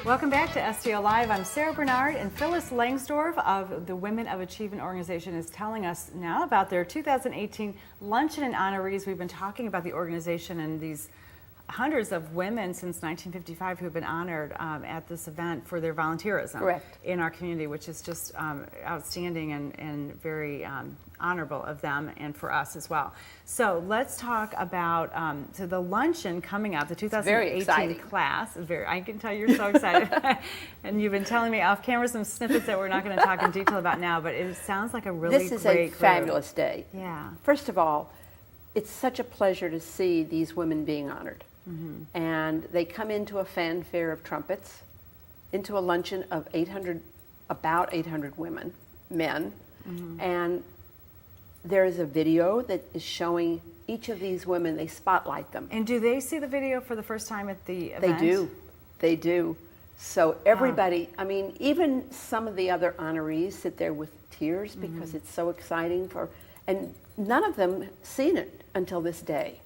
Welcome back to STL Live. I'm Sarah Bernard, and Phyllis Langsdorf of the Women of Achievement organization is telling us now about their 2018 Luncheon and honorees. We've been talking about the organization and these hundreds of women since 1955 who have been honored at this event for their volunteerism in our community, which is just outstanding and very honorable of them and for us as well. So let's talk about the luncheon coming up, the 2018 class. I can tell you're so excited. And you've been telling me off camera some snippets that we're not going to talk in detail about now, but it sounds like a really great This is a fabulous day. Yeah. First of all, it's such a pleasure to see these women being honored. Mm-hmm. And they come into a fanfare of trumpets, into a luncheon of about 800 men, mm-hmm. and there is a video that is showing each of these women. They spotlight them. And do they see the video for the first time at the event? They do. So everybody, I mean, even some of the other honorees sit there with tears because it's so exciting and none of them seen it until this day.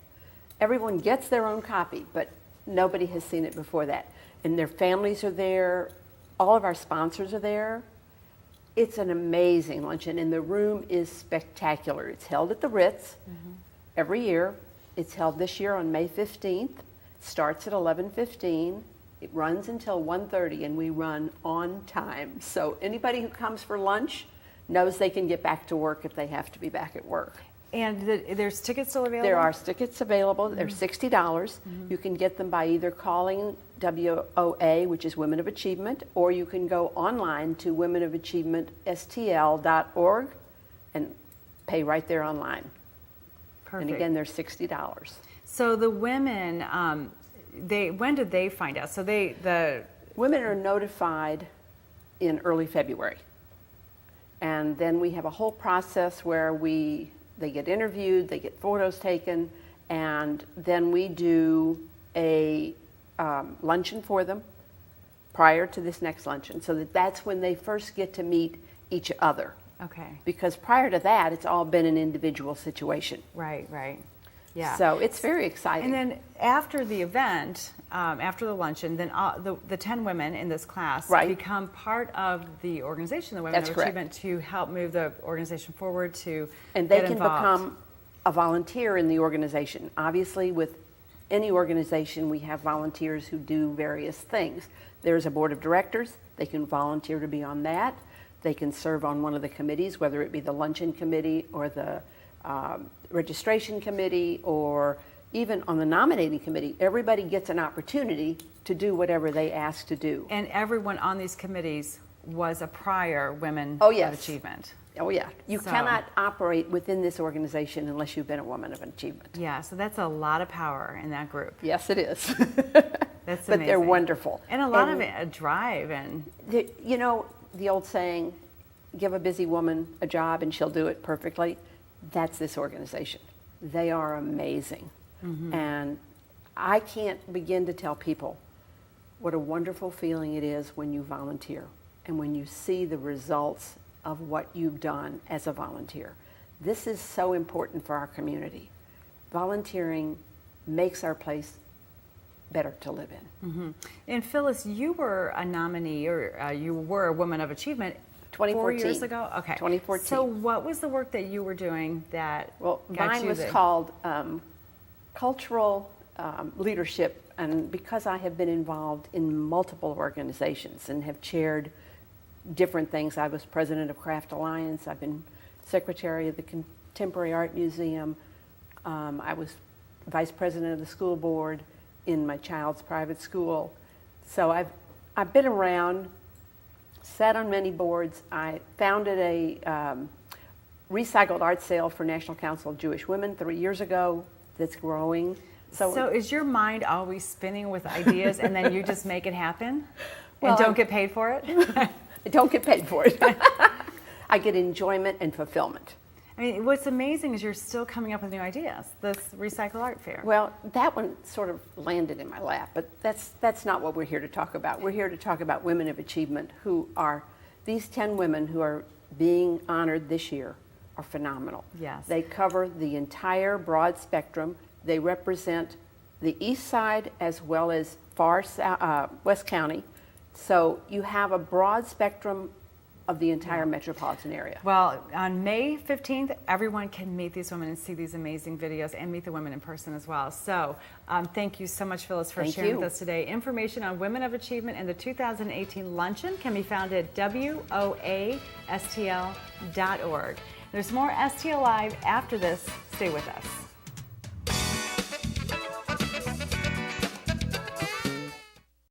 Everyone gets their own copy, but nobody has seen it before that. And their families are there. All of our sponsors are there. It's an amazing luncheon, and the room is spectacular. It's held at the Ritz every year. It's held this year on May 15th. It starts at 11:15. It runs until 1:30, and we run on time. So anybody who comes for lunch knows they can get back to work if they have to be back at work. And there's tickets still available? There are tickets available. They're $60. You can get them by either calling WOA, which is Women of Achievement, or you can go online to womenofachievementstl.org and pay right there online. Perfect. And again, they're $60. So the women, when did they find out? So the women are notified in early February. And then we have a whole process where they get interviewed, they get photos taken, and then we do a luncheon for them prior to this next luncheon, so that's when they first get to meet each other. Okay. Because prior to that, it's all been an individual situation. Right. Yeah. So it's very exciting. And then after the event, after the luncheon, then the 10 women in this class become part of the organization, the Women of Achievement, to help move the organization forward, and they can become a volunteer in the organization. Obviously, with any organization, we have volunteers who do various things. There's a board of directors. They can volunteer to be on that. They can serve on one of the committees, whether it be the luncheon committee or the registration committee, or even on the nominating committee. Everybody gets an opportunity to do whatever they ask to do. And everyone on these committees was a prior Women of Achievement. Oh yeah. You cannot operate within this organization unless you've been a Woman of Achievement. Yeah, so that's a lot of power in that group. Yes, it is. That's amazing. But they're wonderful. And a lot of a drive. And you know, the old saying, give a busy woman a job and she'll do it perfectly. That's this organization. They are amazing. And I can't begin to tell people what a wonderful feeling it is when you volunteer and when you see the results of what you've done as a volunteer. This is so important for our community. Volunteering makes our place better to live in. And Phyllis, you were a nominee, or you were a Woman of Achievement 2014. 4 years ago? Okay. 2014. So what was the work that you were doing that mine was called cultural leadership, and because I have been involved in multiple organizations and have chaired different things. I was president of Craft Alliance. I've been secretary of the Contemporary Art Museum. I was vice president of the school board in my child's private school. So I've been around, sat on many boards. I founded a recycled art sale for National Council of Jewish Women 3 years ago that's growing. So is your mind always spinning with ideas and then you just make it happen and don't get paid for it? I don't get paid for it. I get enjoyment and fulfillment. I mean, what's amazing is you're still coming up with new ideas, this Recycle Art Fair. Well, that one sort of landed in my lap, but that's not what we're here to talk about. We're here to talk about Women of Achievement, who are, these 10 women who are being honored this year are phenomenal. Yes. They cover the entire broad spectrum. They represent the east side as well as far West County, So you have a broad spectrum of the entire metropolitan area. Well, on May 15th, everyone can meet these women and see these amazing videos and meet the women in person as well. So thank you so much, Phyllis, for sharing with us today. Information on Women of Achievement and the 2018 Luncheon can be found at woastl.org. There's more STL Live after this. Stay with us.